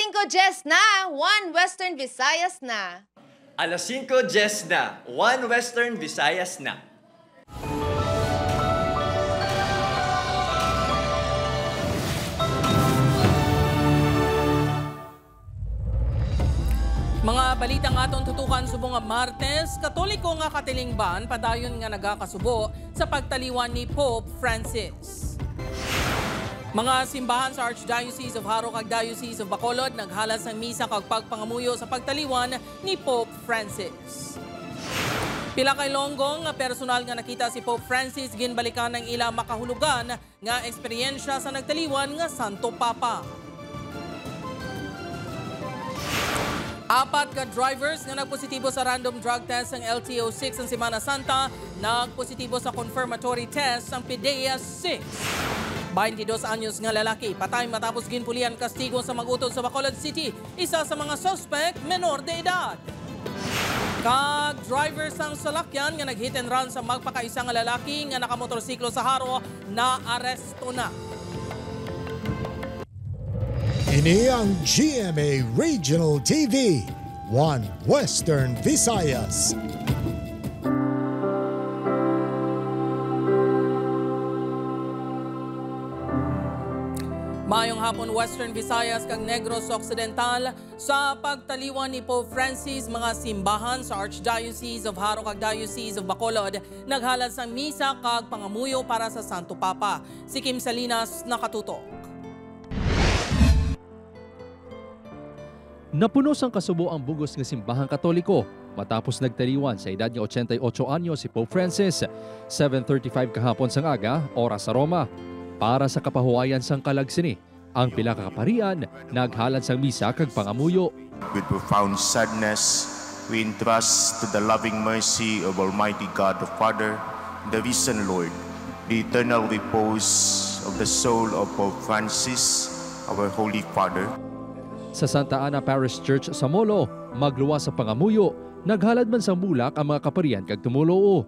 5:10 na, 1 Western Visayas na. Alas 5:10 na, 1 Western Visayas na. Mga balitang atong tutukan subong nga Martes, Katoliko nga katilingban padayon nga nagakasubo sa pagtaliwan ni Pope Francis. Mga simbahan sa Archdiocese of Haro kag Diocese of Bacolod naghalas ng misa kag pagpangamuyo sa pagtaliwan ni Pope Francis. Pila kay longgong nga personal nga nakita si Pope Francis ginbalikan ng ila makahulugan nga eksperyensya sa nagtaliwan nga Santo Papa. 4 ka drivers nga nagpositibo sa random drug test ng LTO-6 ng Semana Santa, nagpositibo sa confirmatory test ng PDEA-6. 22 anyos nga lalaki, patay matapos ginpulian kastigo sa mag-utod sa Bacolod City. Isa sa mga suspect, menor de edad. Kag drivers ng salakyan nga nag-hit and run sa magpakaisang lalaki nga nakamotorsiklo sa Haro na aresto na. Ini ang GMA Regional TV, 1 Western Visayas. Mayong hapon Western Visayas kag Negros Occidental sa pagtaliwan ni Pope Francis mga simbahan sa Archdiocese of Haro kag Diocese of Bacolod naghalad sa misa kag pangamuyo para sa Santo Papa. Si Kim Salinas nakatutok. Napunos ang kasubo ang bugos ng simbahang Katoliko matapos nagtaliwan sa edad ng 88 anyo si Pope Francis. 7:35 kahapon sang aga, oras sa Roma. Para sa kapahuayan sang kalagsini, ang pila ka kaparian naghalad sang misa kag pangamuyo. With profound sadness, we entrust to the loving mercy of Almighty God the Father, the risen Lord, the eternal repose of the soul of Pope Francis, our Holy Father. Sa Santa Ana Parish Church sa Molo, magluwas sa pangamuyo, naghalad man sa mulak ang mga kaparian kag tumuloo.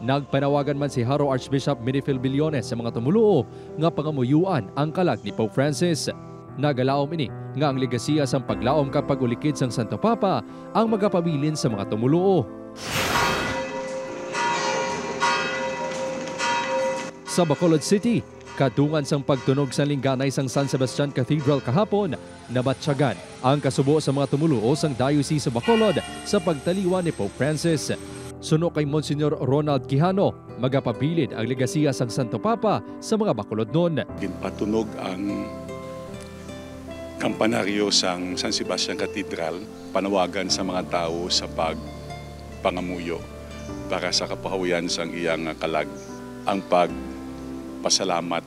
Nagpanawagan man si Haro Archbishop Minifil Billones sa mga tumuloo nga pangamuyuan ang kalag ni Pope Francis. Nagalaom ini nga ang legasiya sang paglaom kapag ulikid sang Santo Papa ang magapabilin sa mga tumuloo. Sa Bacolod City, kadungan sang pagtunog sa lingganay sang San Sebastian Cathedral kahapon, nabatsyagan ang kasubo sa mga tumuloo sang Diocese of Bacolod sa pagtaliwan ni Pope Francis. Suno kay Monsignor Ronald Quijano, magapabilid ang legasiya sang Santo Papa sa mga Bacolod noon. Ginpatunog ang kampanaryo sang San Sebastian Cathedral, panawagan sa mga tao sa pagpangamuyo para sa kapahawian sang iyang kalag. Ang pasalamat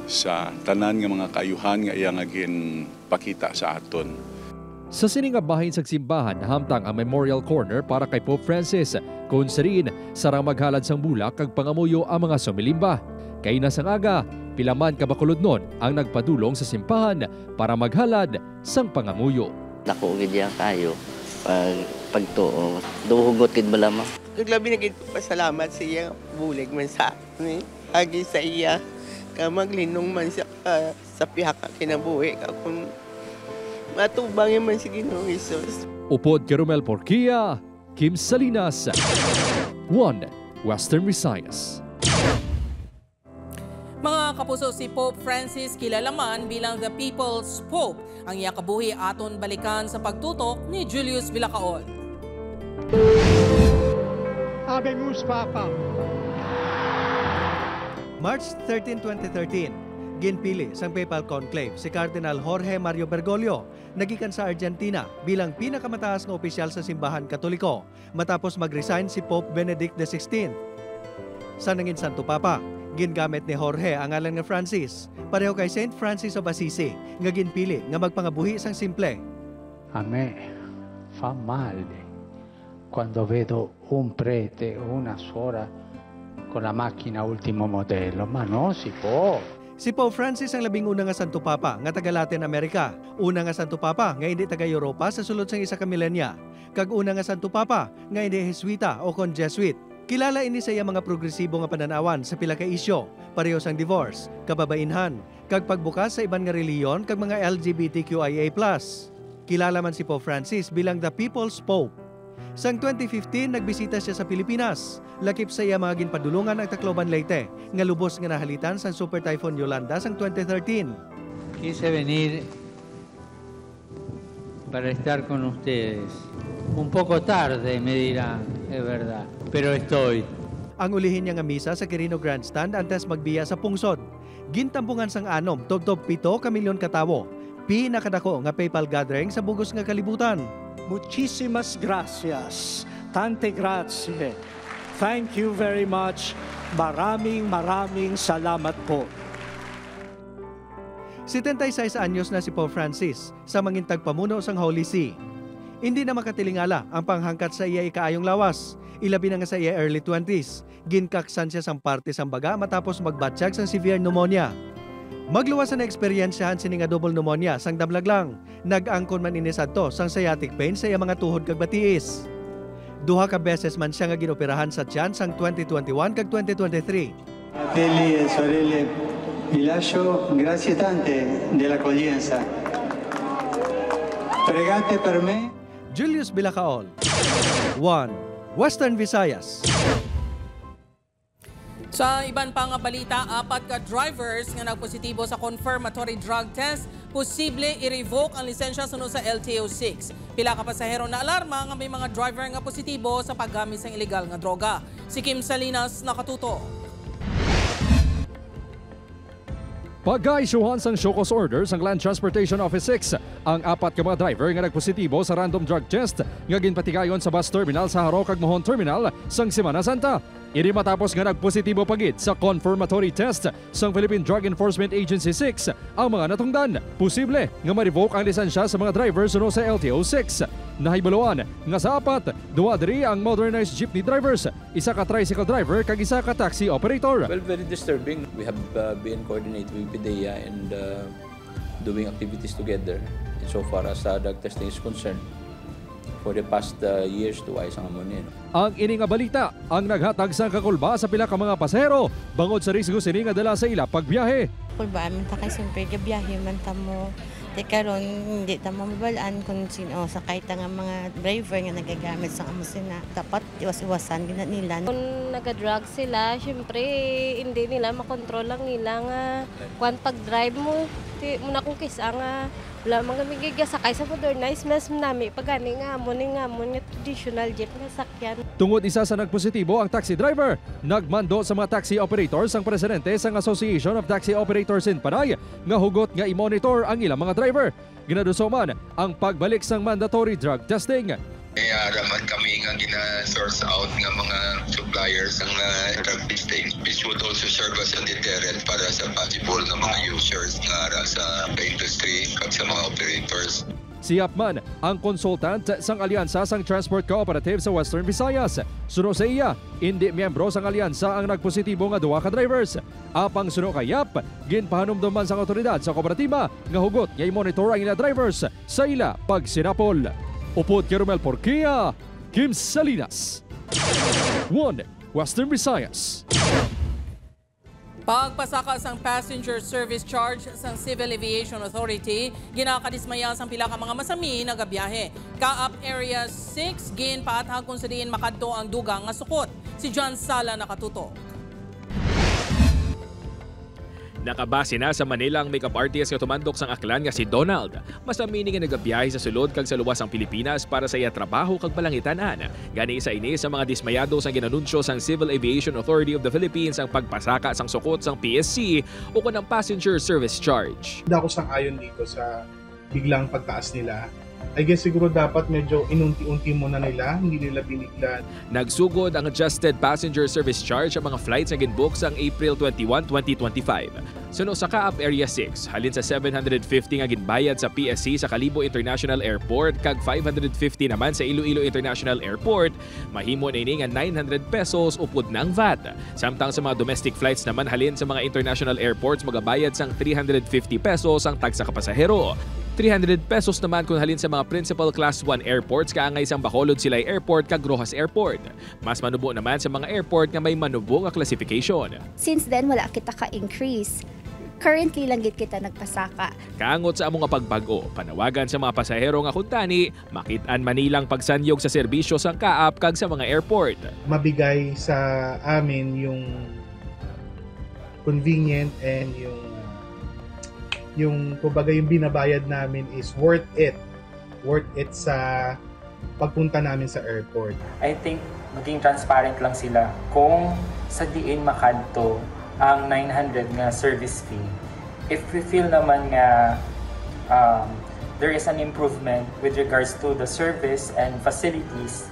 sa tanan nga mga kaayuhan nga iyang pakita sa aton. Sa sining bahin sa simbahan, nahamtang ang Memorial Corner para kay Pope Francis. Kung sarin, sarang maghalad sang bulak kag pangamuyo ang mga sumilimba. Kay nasang aga, pilaman ka Bacolod nun ang nagpadulong sa simbahan para maghalad sang pangamuyo. Dako gid kayo pagtuo. Duhugot gid malamang. Naglabi na gid pasalamat sa iya bulig man sa agi sa iya ka maglinong man sa pihak kinabuhi ka kung matubang man si Ginoong Hesus. Upod kay Romel Porquia, Kim Salinas, 1 Western Visayas. Mga kapuso, si Pope Francis kilala man bilang the People's Pope. Ang iya kabuhi aton balikan sa pagtutok ni Julius Villacaol. Habemus Papa. March 13, 2013, ginpili sang Papal Conclave si Cardinal Jorge Mario Bergoglio, nagikan sa Argentina bilang pinakamataas na opisyal sa simbahan Katoliko matapos mag-resign si Pope Benedict XVI. Sa nangin Santo Papa, gingamit ni Jorge ang ngalan nga Francis, pareho kay Saint Francis of Assisi, nga ginpili nga magpangabuhi sang simple. A me fa male quando vedo un prete o una suora con la macchina ultimo modello, ma non si può. Si Pope Francis ang labing una nga Santo Papa nga taga Latin America, una nga Santo Papa nga hindi taga Europa sa sulod sang isa ka milenya, kag una nga Santo Papa nga hindi Jesuita o kon Jesuit. Kilala ini sa iya mga progresibo nga pananawan sa pila ka isyo, pareho sang divorce, kababainhan, kag pagbukas sa iban nga reliyon kag mga LGBTQIA+. Kilala man si Pope Francis bilang the People's Pope. Sang 2015, nagbisita siya sa Pilipinas. Lakip sa iya mga ginpadulungan ang Tacloban Leyte, nga lubos nga nahalitan sang Super Typhoon Yolanda sang 2013. Quise venir para estar con ustedes. Un poco tarde, me dirán, es verdad, pero estoy. Ang ulihin niya nga misa sa Quirino Grandstand antes magbiya sa pungsod. Gintampungan sang anom, tubtob 7 ka milyon katawo. Pinakadako nga PayPal gathering sa bugos nga kalibutan. Muchísimas gracias. Tante grazie. Thank you very much. Maraming salamat po. 76 anyos na si Pope Francis sa mangintag pamuno sang Holy See. Hindi na makatilingala ang panghangkat sa iya ikaayong lawas. Ilabi na nga sa iya early 20s. Ginkaksan siya sang parte sang baga matapos magbatsyag sang severe pneumonia. Magluwas na eksperyensyahan sini nga double pneumonia sang damlag lang. Nag-angkon man inisad to sang sciatic pain sa iya mga tuhod kag batiis. 2 ka beses man siya nga ginoperahan sa tiyan sang 2021 kag 2023. Fratelli e sorelle, vi lascio grazie tante dell'accoglienza. Pregate per me. Julius Bilacaol, 1 Western Visayas. Sa iban pang balita, 4 ka drivers nga nagpositibo sa confirmatory drug test, posible i-revoke ang lisensya sunod sa LTO-6. Pila ka pasahero na alarma nga may mga driver nga positibo sa paggamit ng ilegal nga droga. Si Kim Salinas nakatuto. Pag-isyuhan sang show cause order sang Land Transportation Office 6 ang 4 ka mga driver nga nagpositibo sa random drug test nga ginpatigayon sa bus terminal sa Haro kag Mohon Terminal sang Semana Santa. Ini matapos nga nagpositibo pagit sa confirmatory test sang Philippine Drug Enforcement Agency 6 ang mga natungdan. Posible nga ma-revoke ang lisensya sa mga driver sunod sa LTO 6. Nahibaluan nga sa 4, 2 diri ang modernized jeepney drivers, 1 ka tricycle driver kag 1 ka taxi operator. Well, very disturbing. We have been coordinating with PDEA and doing activities together so far as drug testing is concerned for the past years to ayos ang amonin. Ang ini nga balita ang naghatag sang kakulba sa pila ka mga pasahero bangod sa risgo sini nga dala sa ila pagbiyahe. Kulba man ta kay siyempre gabiyahe man ta mo. Di karon hindi ta mababalaan kung sino sakay ta nga mga driver nga nagagamit sa amusina. Dapat iwas-iwasan gina nila. Kung naga-drug sila, syempre hindi nila makontrol lang nila nga kung pag-drive mo. Di mo na kung kisa nga wala mga migiga sakay sa modernized mas nami pagani nga mo nga traditional jeep nga sakyan. Tungod isa sa nagpositibo ang taxi driver, nagmando sa mga taxi operators ang presidente sang Association of Taxi Operators in Panay nga hugot nga i-monitor ang ilang mga driver. Ginadusoman ang pagbalik sang mandatory drug testing. Raman kami nga gina-source out nga mga suppliers ang drug testing. This would also serve as a deterrent para sa possible na mga users nga sa industry kag sa mga operators. Si Yapman, ang consultant sang alyansa sang Transport Cooperative sa Western Visayas. Suno sa iya, hindi miyembro sang alyansa ang nagpositibo nga 2 ka drivers. Apang suno kay Yap, ginpahanumduman sang otoridad sa kooperatiba nga hugot nga i-monitor ang ila drivers sa ila pagsinapol. Upod kay Romel Porquia, Kim Salinas, 1 Western Visayas. Pagpasaka sang passenger service charge sang Civil Aviation Authority, ginakadismaya sang pila ka mga masami na gabiyahe. Kaap Area 6, ginpaathag kung sa diin makadto ang dugang nga sukot. Si John Sala nakatuto. Nakabase na sa Manila ang makeup artist nga tumandok sang aklan nga si Donald. Masamini nga nagabiyahe sa sulod kag sa luwas ang Pilipinas para sa iya trabaho kag balangitanan. Gani sa ini sa mga dismayado sang ginanunsyo sang Civil Aviation Authority of the Philippines ang pagpasaka sang sukot sang PSC o kunang passenger service charge. Hindi ako sang-ayon dito sa biglang pagtaas nila. I guess siguro dapat medyo inunti-unti muna nila, hindi nila biniglan. Nagsugod ang adjusted passenger service charge ang mga flights na ginbook sang April 21, 2025. Suno sa Kaap Area 6, halin sa 750 nga ginbayad sa PSC sa Kalibo International Airport kag 550 naman sa Iloilo International Airport, mahimo na ini nga 900 pesos upod ng VAT. Samtang sa mga domestic flights naman halin sa mga international airports magabayad sang 350 pesos ang tag sa kapasahero. 300 pesos naman kung halin sa mga Principal Class 1 airports kaangay sang Bacolod Silay Airport kag Rojas Airport. Mas manubo naman sa mga airport nga may manubo nga classification. Since then, wala kita ka-increase. Currently lang gid kita nagpasaka. Kaangot sa among pagbago, panawagan sa mga pasahero nga kuntani, makit-an Manilang pagsanyog sa serbisyo sang kaap kag sa mga airport. Mabigay sa amin yung convenient and yung kumbaga yung binabayad namin is worth it sa pagpunta namin sa airport. I think maging transparent lang sila kung sa diin makadto ang 900 nga service fee. If we feel naman nga there is an improvement with regards to the service and facilities,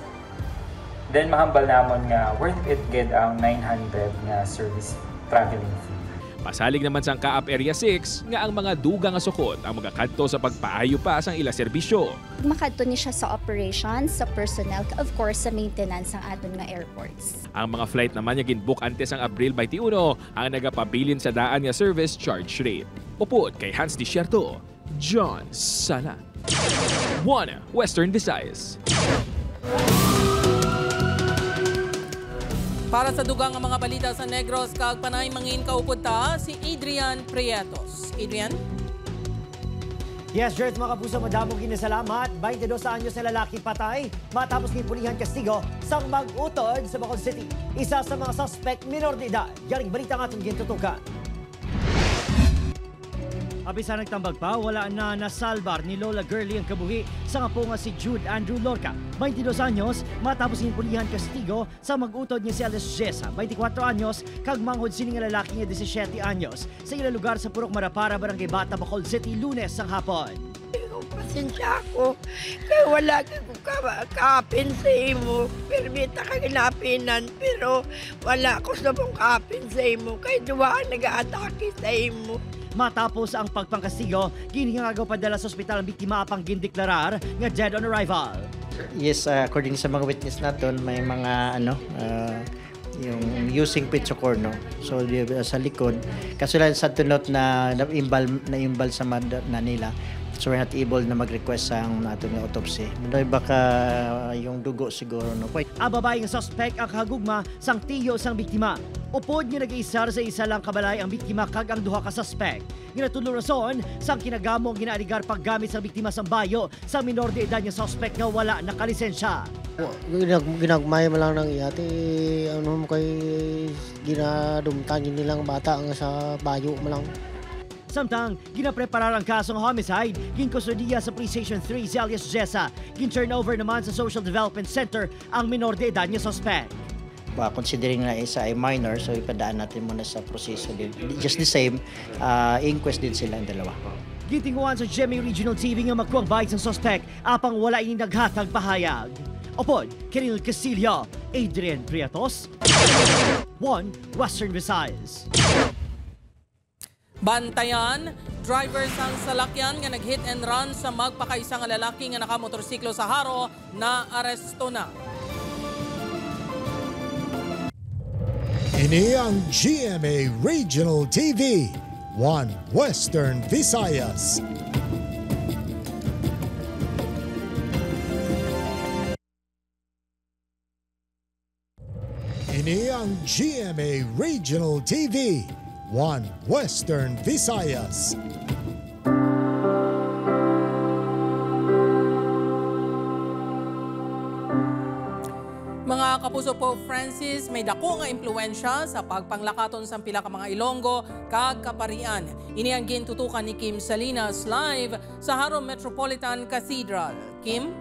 then mahambal namon nga worth it gid ang 900 nga service traveling fee. Pasalig naman sang Kaap Area 6 nga ang mga duga nga sukot ang magakadto sa pagpaayo pa sang ila serbisyo. Makadto ni siya sa operations, sa personnel, of course sa maintenance ng aton nga airports. Ang mga flight naman nga ginbook antes ang Abril 21 ang nagapabilin sa daan nga service charge rate. Upod kay Hans Desierto, John Sala. 1 Western Visayas. Para sa dugang ang mga balita sa Negros, kag panay mangin kaupod ta, si Adrian Prietos. Adrian? Yes, Jert, mga kapuso, madamong kinasalamat. 22 anyos na lalaki patay matapos pulihan kastigo sang mag-utod sa Bacolod City. Isa sa mga suspect minor de edad. Yaring balita nga itong gintutukan. Abisa nagtambag pa, wala na nasalbar ni Lola Girlie ang kabuhi sa nga po nga si Jude Andrew Lorca. 22 anyos, matapos pulihan kastigo sa mag-utod niya si Alice Jessa. 24 anyos, kag manghod sini nga lalaki niya 17 anyos sa ilang lugar sa Purok Marapara, Barangay Bata, Bacolod City, Lunes ang hapon. Pasensya ako, kaya wala ko kaapin sa imo. Permita ka ginapinan, pero wala ko sa pong kaapin sa imo. Kaya duwa ang nag-aatake sa imo. Matapos ang pagpangkastigo, ginhingagaw padala sa ospital ang biktima apang gindeklarar nga dead on arrival. Yes, according sa mga witness natin, may mga yung using pitsocor, no? So sa likod, kaso lang sa tunot na naimbal sa na nila. So we're not able na mag-request ang atong autopsy. Baka yung dugo siguro, no? Babaeng suspect ang kahagugma sang tiyo sang biktima. Upod nga nag-iisar sa isa lang kabalay ang biktima kag ang duha ka suspect. Ginatulong rason sang kinagamong ginaaligar paggamit sa biktima sang bayo sa minor de edad nga suspect nga wala nakalisensya. Ginagmay mo lang ng iyati, ano mo kay ginadumtangin nilang bata nga sa bayo mo lang. Samtang, ginapreparar ang kasong homicide, ginkustudiya sa Police Station 3 si Alias Jessa. Gin-turnover naman sa Social Development Center ang minor de edad niya suspect. Considering na isa ay minor, so ipadaan natin muna sa proseso din. Just the same, inquest din sila ang dalawa. Gitinguan sa GMA Regional TV nga magkuang bayad ng suspect, apang wala ini naghatag pahayag. Opod, Kiril Castillo, Adrian Prietos, 1 Western Visayas. Bantayan, driver sang salakyan nga nag-hit and run sa magpakaisa nga lalaki nga nakamotorsiklo sa Haro na aresto na. Ini ang GMA Regional TV, 1 Western Visayas. Ini ang GMA Regional TV, 1 Western Visayas. Mga kapuso, Pope Francis may dako nga impluwensya sa pagpanglakaton sa pila ka mga Ilonggo kag kaparian. Ini ang gintutukan ni Kim Salinas live sa Haro Metropolitan Cathedral. Kim?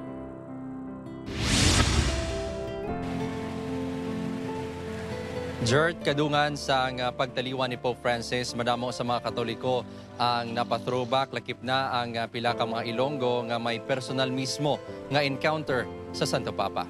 Jert, kadungan sa pagtaliwan ni Pope Francis, madamo sa mga Katoliko ang napathrowback, lakip na ang pila ka mga Ilonggo nga may personal mismo nga encounter sa Santo Papa.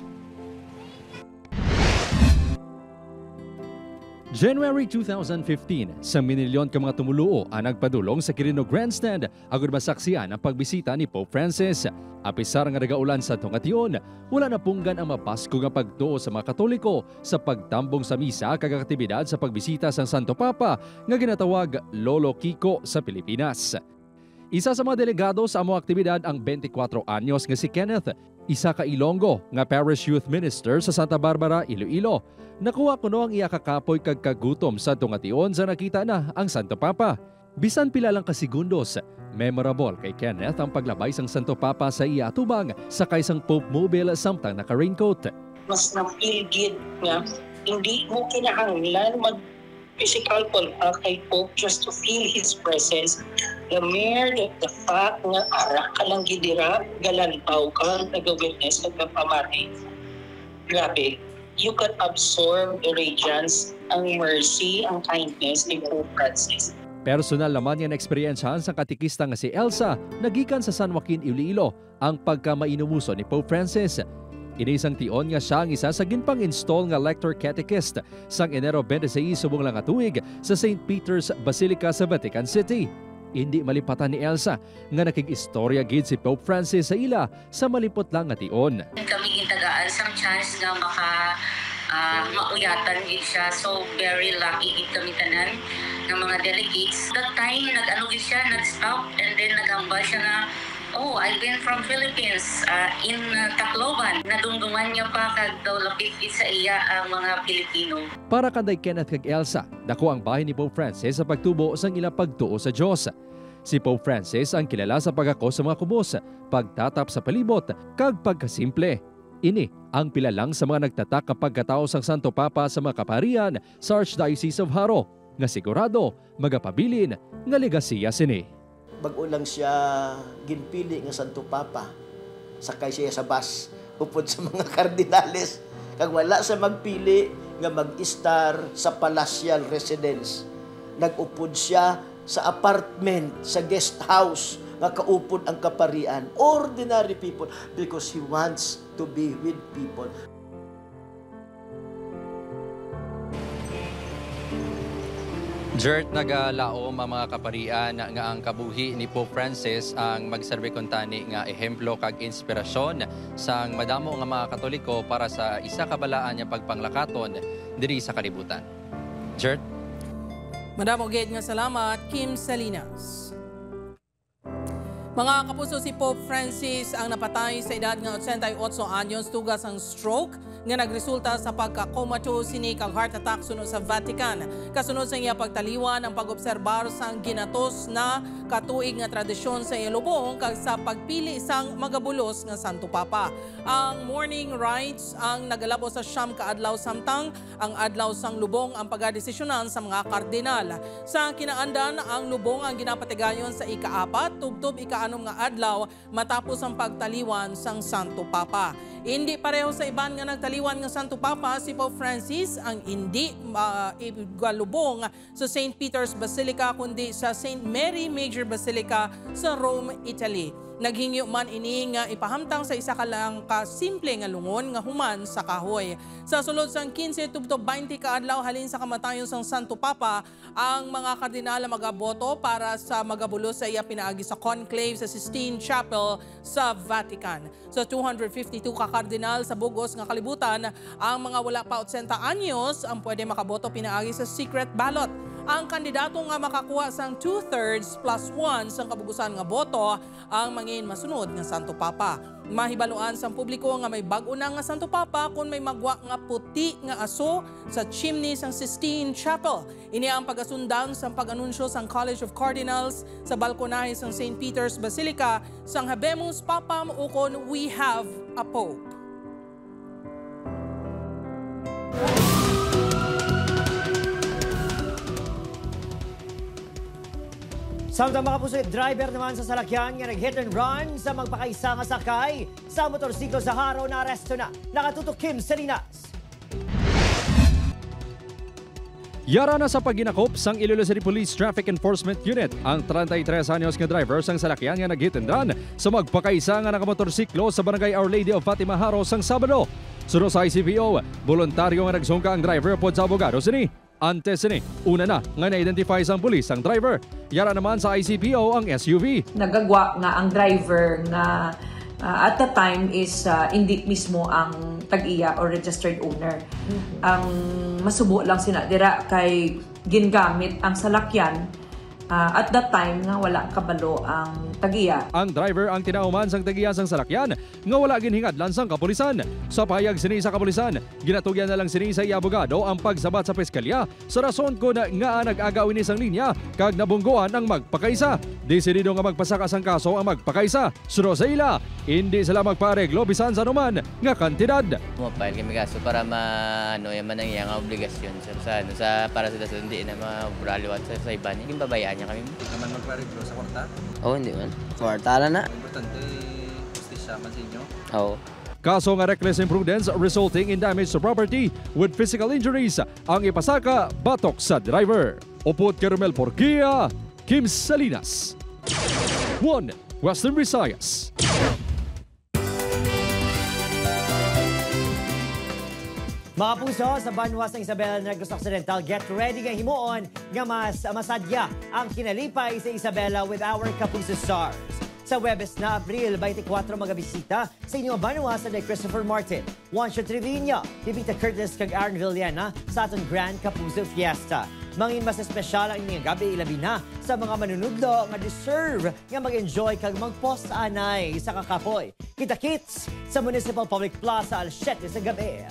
January 2015, sa minilyon ka mga tumuluo ang nagpadulong sa Quirino Grandstand agud masaksihan ang pagbisita ni Pope Francis. Apisar nga nagaulan sa tungation, wala na punggan ang mapasko nga pagtuo sa mga Katoliko sa pagtambong sa misa kag aktibidad sa pagbisita sa Santo Papa nga ginatawag Lolo Kiko sa Pilipinas. Isa sa mga delegado sa among aktibidad ang 24 anyos nga si Kenneth, isa ka Ilonggo nga Parish Youth Minister sa Santa Barbara, Iloilo. Nakuha kuno ang iya kakapoy kag kagutom sa tungation sa nakita na ang Santo Papa. Bisan pila lang ka segundos, memorable kay Kenneth ang paglabay sang Santo Papa sa iya atubang sakay sang Pope Mobile samtang naka-raincoat. Mas na-feel good nga hindi mo kinahanglan mag-physical contact kay Pope just to feel his presence. The mere the fact nga ara ka lang gidira, galantaw ka, nag-witness, nagpapamati. Grabe, you can absorb the radiance, ang mercy, ang kindness ni Pope Francis. Personal naman yan eksperyensyahan sa katikista nga si Elsa, nagikan sa San Joaquin, Iloilo, ang pagkamainumuso ni Pope Francis. Inisang tion nga siya ang isa sa ginpang-install nga lector catechist sang Enero 26 subong lang atuig sa St. Peter's Basilica sa Vatican City. Hindi malipatan ni Elsa nga nakig-istorya gid si Pope Francis sa ila sa malipot lang nga tion. Kami gitagaan sang chance nga mauyatan gid siya, so very lucky gid kami tanan ng mga delegates. That time nag-ano gid siya, nag-stop and then naghambal siya na, oh, I've been from Philippines, in Tacloban. Nadungdungan niya pa kag daw lapit sa iya ang mga Pilipino. Para kanday Kenneth kag Elsa, dako ang bahin ni Pope Francis sa pagtubo sang ilang pagtuo sa Dios. Si Pope Francis ang kilala sa pagako sa mga kubos, pagtatap sa palibot, kag pagkasimple. Ini ang pila lang sa mga nagtatak kapag katao sang Santo Papa sa mga kaparian sa Archdiocese of Haro, nga sigurado magapabilin nga legasiya sini. Bago lang siya ginpili nga Santo Papa, sakay siya sa bus upod sa mga kardinales, kag wala sa magpili nga mag-star sa palatial residence. Nag-upod siya sa apartment, sa guest house, nga kaupod ang kaparian, ordinary people, because he wants to be with people. Jert, nagalaom ang mga kaparian nga ang kabuhi ni Pope Francis ang magserbe kuntani nga ehemplo kag inspirasyon sang madamo nga mga Katoliko para sa isa kabalaan nga pagpanglakaton diri sa kalibutan. Jert? Madamo gid nga salamat, Kim Salinas. Mga kapuso, si Pope Francis ang napatay sa edad nga 88 anyos tugas ang stroke nga nagresulta sa pagka-comatose sini kag heart attack sunod sa Vatican. Kasunod sa iya pagtaliwan ang pag-obserbar sa ginatos na katuig nga tradisyon sa ilubong kag sa pagpili sang magabulos nga Santo Papa. Ang morning rites ang nagalabo sa siyam ka adlaw samtang ang adlaw sang lubong ang pagadesisyonan sa mga kardinal. Sa kinaandan ang lubong ang ginapatigayon sa ika-4 tubtob ika-6 nga adlaw matapos ang pagtaliwan sang Santo Papa. Hindi pareho sa iban nga nagtaliwan nga Santo Papa, si Pope Francis ang hindi galubong sa St. Peter's Basilica kundi sa St. Mary Major Basilica sa Rome, Italy. Naghingyo man ini nga ipahamtang sa isa ka lang ka simple nga lungon nga human sa kahoy. Sa sulod sang 15 tubtob 20 ka adlaw halin sa kamatayon sang Santo Papa, ang mga kardinal magaboto para sa magabulos sa iya pinaagi sa conclave sa Sistine Chapel sa Vatican. Sa 252 ka kardinal sa bugos nga kalibutan, ang mga wala pa 80 anyos ang pwede makaboto pinaagi sa secret ballot. Ang kandidato nga makakuha sang 2/3 plus 1 sang kabugusan nga boto ang mangin masunod nga Santo Papa. Mahibaluan sang publiko nga may bag-o na nga Santo Papa kung may magwa nga puti nga aso sa chimney sang Sistine Chapel. Ini ang pagasundan sang pag-anunsyo sang College of Cardinals sa balkonahe sang St. Peter's Basilica sang Habemus Papam ukon we have a Pope. Samtang mga puso, driver naman sa salakyan nga nag-hit and run sa magpakaisa nga sakay sa motorsiklo sa Haro na aresto na. Nakatutok Kim Salinas. Yara na sa paginakop sang Iloilo City Police Traffic Enforcement Unit ang 33 anyos nga driver sang salakyan nga nag-hit and run sa magpakaisa nga nakamotorsiklo sa Barangay Our Lady of Fatima, Haro sang Sabado. Sunod sa ICPO, voluntaryo nga nagsungka ang driver pod sa abogado sini. Antes ni, una na nga na-identify sang pulis ang driver. Yara naman sa ICPO ang SUV. Nagagwa nga ang driver nga at the time is hindi mismo ang tag-iya or registered owner. Ang masubo lang sina dira kay gingamit ang salakyan At that time nga wala kabalo ang tagiya. Ang driver ang tinauman sang tagiya sang salakyan nga wala ginhingad lansang kapulisan. Sa pahayag sini sa kapulisan, ginatugyan na lang sini sa abogado ang pagsabat sa piskalya sa rason ko na nga nag-agaw ini sang linya kag nabungguan ang magpakaisa. Desidido nga magpasaka sang kaso ang magpakaisa. Suno sa ila, hindi sila magpareglo bisan sa numan nga kantidad. Mobile kami kaso para yung manangyayang obligasyon sa para sila hindi na mabraliwat sa iba niya. Yung babayaan niya kami. Naman magpareglo sa kwarta? Oo, hindi man. Kwarta na. Importante, justisya man sa inyo? Oo. Kaso nga reckless imprudence resulting in damage to property with physical injuries ang ipasaka batok sa driver. Upot Carmel Porquia, Kim Salinas. 1 Western Visayas. Mga puso, sa banwas ng Isabela Negros Occidental, get ready nga himuon nga mas masadya ang kinalipay sa Isabela with our Kapuso Stars. Sa Webes na Abril 24 magabisita sa inyong banwasan ni Christopher Martin, Juancho Trevino, Divita Curtis kag Aaron Villena sa atong Grand Kapuso Fiesta. Mangin mas espesyal ang inyong gabi ilabi na sa mga manunudlo nga deserve nga mag-enjoy kag mag-post-anay sa kakapoy. Kita-kits sa Municipal Public Plaza alas 7 sa gabi.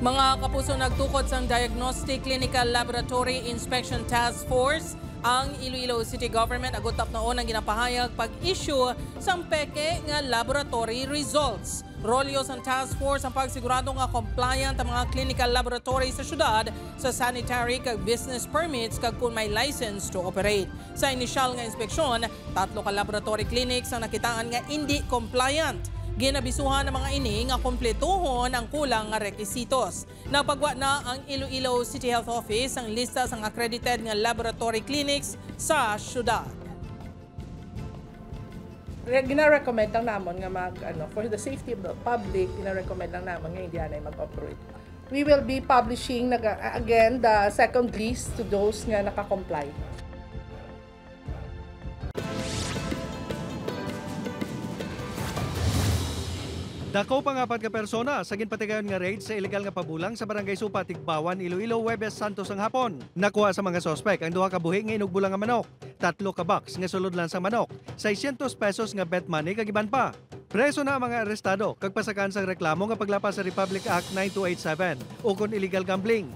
Mga kapuso, nagtukod sang Diagnostic Clinical Laboratory Inspection Task Force ang Iloilo City Government agutap noon ang ginapahayag pag-issue sang peke nga laboratory results. Rolyo sang task force ang pagsigurado nga compliant ang mga clinical laboratory sa syudad sa sanitary kag business permits kag kung may license to operate. Sa inisyal nga inspeksyon, 3 ka laboratory clinics ang nakitaan nga hindi compliant. Ginabisuhan ng mga ini nga kumpletuhon ang kulang nga rekisitos. Napagwa na ang Iloilo City Health Office ang lista sang accredited nga laboratory clinics sa syudad. Gina-recommend lang namon nga for the safety of the public, gina-recommend lang namon nga hindi anay mag-operate. We will be publishing again the second list to those nga naka-comply. Dako pang 4 ka persona sa ginpatigayon nga raid sa illegal nga pabulang sa Barangay Supa, Tigbawan, Iloilo, Huwebes, Santos ang hapon. Nakuha sa mga sospek ang 2 ka buhi nga inugbulang nga manok, 3 ka box nga sulod lang sa manok, 600 pesos nga bet money kag iban pa. Preso na ang mga arestado kag pasakan sa reklamo nga paglapas sa Republic Act 9287 ukon illegal gambling.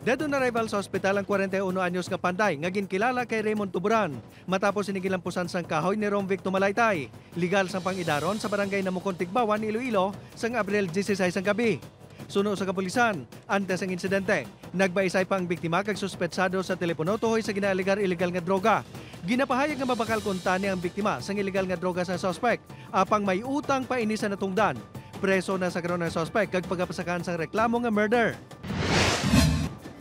Dead on arrival sa ospital ang 41 anyos nga panday nga ginkilala kay Raymond Tuburan matapos sinigilampusan sang kahoy ni Romvic Tumalaytay. Legal sang pangidaron sa barangay Namukon, Tigbawan, Iloilo sang Abril 16 ang gabi. Suno sa kapulisan, antes ang insidente, nagbaisay pa ang biktima kag suspetsado sa telepono tuhoy sa ginaligar illegal nga droga. Ginapahayag nga mabakal kuntani ang biktima sang illegal nga droga sa suspect apang may utang pa ini sa natungdan. Preso na sa karon ang suspect kag pagapasakan sang reklamo nga murder.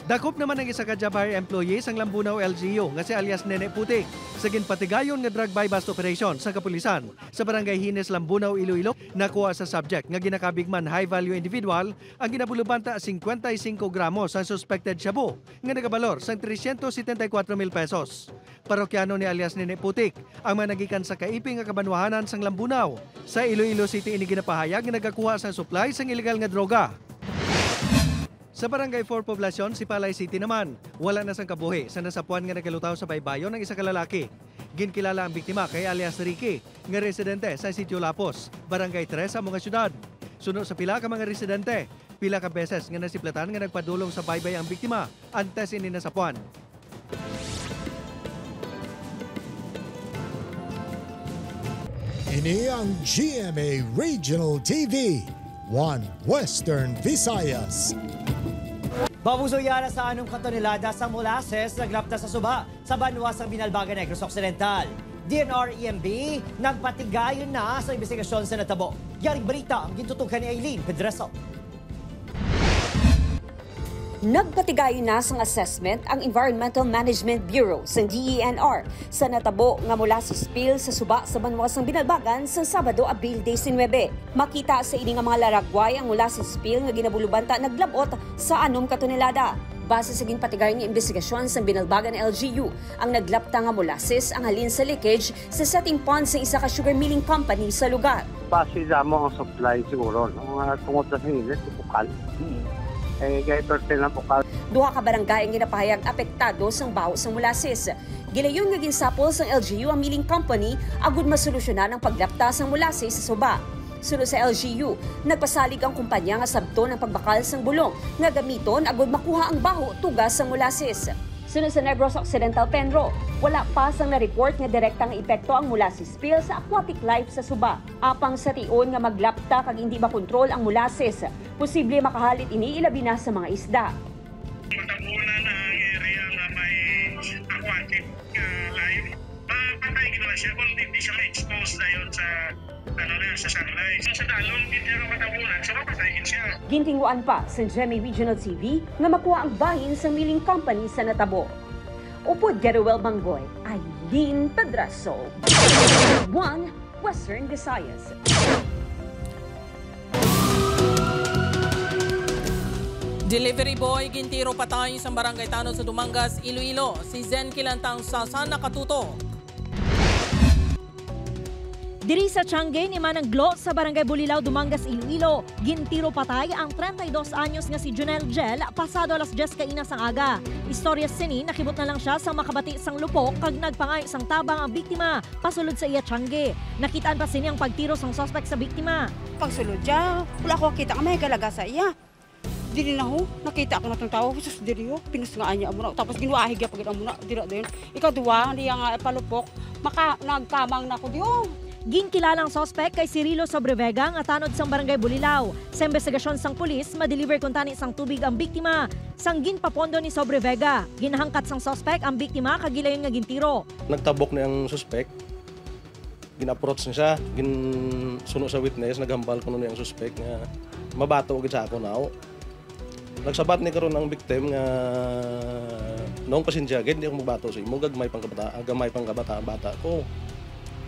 Dakop naman ang isa ka Jabari employee sang Lambunaw LGU nga si alias Nene Putik sa ginpatigayon nga drug buy-bust operation sa kapulisan sa Barangay Hines, Lambunaw, Iloilo. Nakuha sa subject nga ginakabigman high-value individual ang ginabulubanta 55 gramos ang suspected shabu nga nagabalor sang 374,000 pesos. Parokyano ni alias Nene Putik ang managikan sa kaiping nga kabanwahanan sang Lambunaw. Sa Iloilo City ini ginapahayag nga nagakuha sa supply sang illegal nga droga. Sa Barangay 4 Poblacion, Sipalay City naman, wala na sang kabuhi sa nasapuan nga nagalutaw sa baybayon ng isa ka lalaki. Ginkilala ang biktima kay alias Ricky, nga residente sa Sitio Lapos, Barangay 3 sa mga syudad. Suno sa pila ka mga residente, pila ka beses nga nasiplatan nga nagpadulong sa baybay ang biktima, antes ini nasapuan. Ini ang GMA Regional TV, 1 Western Visayas. Babusoyara sa anong katonelada sa molasses naglapta sa suba sa banwas ng Binalbaga Negros Occidental. DNR-EMB nagpatigayon na sa investigasyon sa natabo. Yaring balita ang gintutukan ni Aileen Pedreso. Nagpatigayon na sang assessment ang Environmental Management Bureau sa DENR sa natabo nga mula sa spill sa suba sa banwas ng Binalbagan sa Sabado, Abril 19. Makita sa ini nga mga laragway ang mula sa spill nga ginabulubanta naglabot sa 6 ka tonelada. Base sa ginpatigayon nga investigasyon sa Binalbagan LGU, ang naglapta nga molasses ang halin sa leakage sa setting pond sa isa ka sugar milling company sa lugar. Base mo ang supply siguro, tungkol sa hinit, bukal. gaito sila bukal. Duha ka barangay ang ginapahayag apektado sang baho sang molasses. Gilayon nga ginsapol sang LGU ang milling company agud masolusyonan ang paglapta sang molasses sa suba. Sunod sa LGU, nagpasalig ang kumpanya nga sabton ang pagbakal sang bulong nga gamiton agud makuha ang baho tugas sang molasses. Sunod sa Negros Occidental Penro, wala pa sang na-report nga direktang epekto ang molasses spill sa aquatic life sa suba. Apang sa tion nga maglapta kag hindi makontrol ang molasses, posible makahalit ini ilabi na sa mga isda. Matabunan na ang area nga may aquatic life. Patay ginawa siya kung hindi siya ma-expose na yun sa sunlight. Sa dalon, hindi siya matabunan, so mapatayin siya. Gintinguan pa sa GMA Regional TV nga makuha ang bahin sa milling company sa natabo. Upod Geruel Manggoy, Aileen Pedraso. 1 Western Visayas. Delivery boy, gintiro patay sa barangay Tanod sa Dumangas, Iloilo. Si Zen Kilantang Sasa nakatuto. Diri sa Tiangge ni Manang Glo sa barangay Bulilao, Dumangas, Iloilo, gintiro patay ang 32 anyos nga si Junel Gel pasado alas 10 kainas ang aga. Istorya sini nakibot na lang siya sa makabati sang lupok kag nagpangay sang tabang ang biktima pasulod sa iya Tiangge. Nakitaan pa sini ang pagtiro sang suspect sa biktima. Pagsulod siya, wala ko kita nga may galaga sa iya. Dili na ho, nakita ako na itong tao, sus dili ho, pinusngaan niya amo na. Tapos ginuahig niya pagod amo na, dila din. Ikaw duwa, hindi nga palupok, nagkamang na ko diyo. Ginkilalang suspect kay Cirilo Sobrevega nga tanod sang barangay Bulilao. Sa investigasyon sang pulis, ma-deliver kuntani sang tubig ang biktima. Sang ginpapondo ni Sobrevega, ginahangkat sang suspect ang biktima kagilayon nga gintiro. Nagtabok na ang suspect, gin-approach na siya, ginsuno sa witness, naghambal ko na yung suspect nga mabato gid sa ako now. Nagsabat ni karon ang victim nga noong pasensya gid di ako mabato sa imo gagmay pang kabataan bata ko.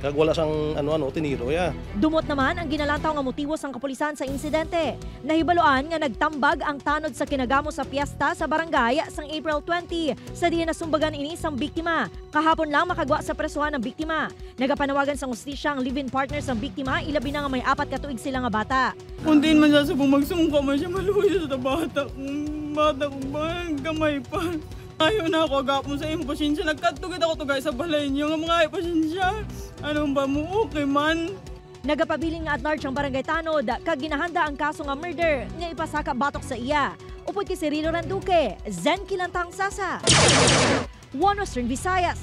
Kag wala sang ano tiniro ya. Dumot naman ang ginalantaw nga motibo sang kapulisan sa insidente. Nahibaloan nga nagtambag ang tanod sa kinagamo sa piyesta sa barangay sang April 20 sa diya nasumbagan ini sang biktima. Kahapon lang makagwa sa presuhan ng biktima. Nagapanawagan sang hustisya ang live-in partner sang biktima, ilabi na nga may 4 ka tuig sila nga bata. Kuntiin man sa subong magsungka man siya maluwi sa bata kong gamay pa. Ayaw na ako agapon sa iyong pasensya. Nagkatugid ako tugay sa balay niyo nga mga pasensya. Anong ba mo? Okay man. Nagapabiling nga at large ang barangay Tanod kag ginahanda ang kaso nga murder nga ipasaka batok sa iya. Upod kay Cirilo Randuque, Zen Kilantang Sasa. 1 Western Visayas.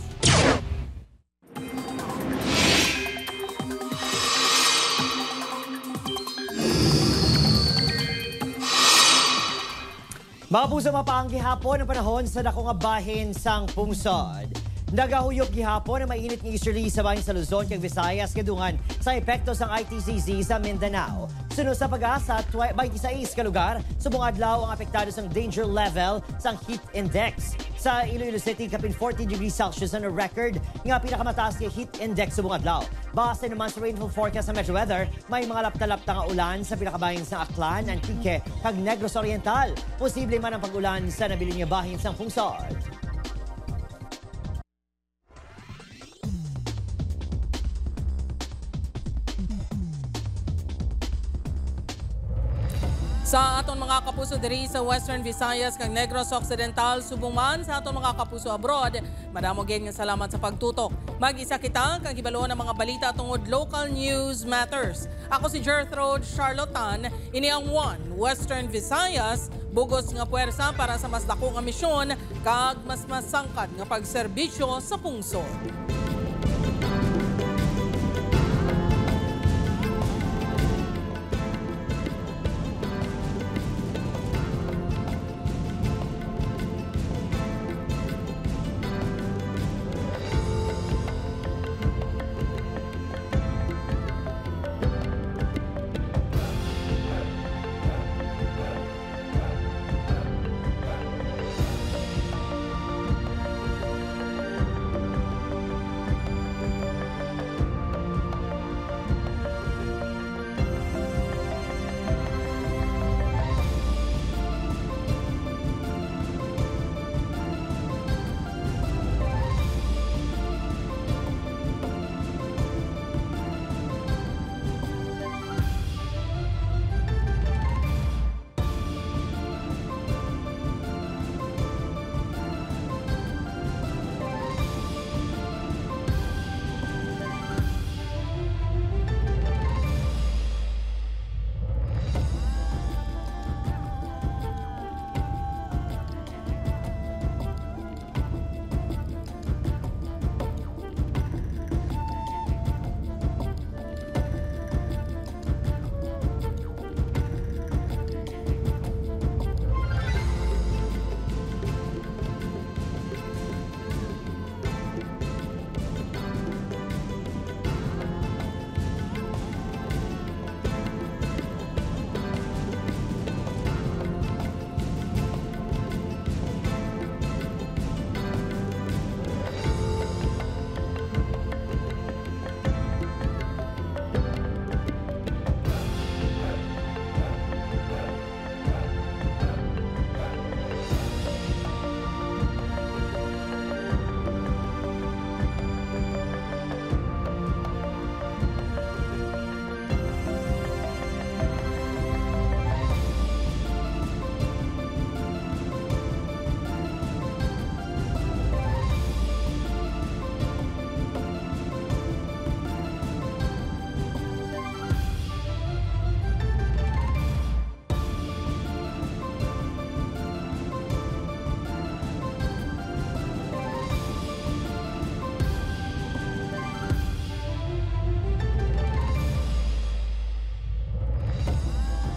Mga puso, mapaang gihapon ang panahon sa dako nga bahin sang pungsod. Nagahuyop gihapon ang mainit ng easterly sa bahin sa Luzon kag Visayas kadungan sa epekto sang ITCZ sa Mindanao. Sunod sa pag-asa, 26 ka lugar subong adlaw ang apektado sang danger level sang heat index. Sa Iloilo City, kapin 40 degrees Celsius na record nga pinakamataas nga heat index subong adlaw. Base naman sa rainfall forecast sa Metro Weather, may mga lapta-lapta nga ulan sa pinakabahin sa Aklan, Antique, kag Negros Oriental. Posible man ang pag-ulan sa nabiling nga bahin sang pungsod. Sa aton mga kapuso diri sa Western Visayas kag Negros Occidental, subong man sa aton mga kapuso abroad, madamo gid nga salamat sa pagtutok. Mag-isa kita kag hibaloon ang mga balita tungod local news matters. Ako si Gertrude Charlotan, ini ang 1 Western Visayas, bugos nga puwersa para sa mas dako nga misyon kag mas masangkad nga pagserbisyo sa pungsod.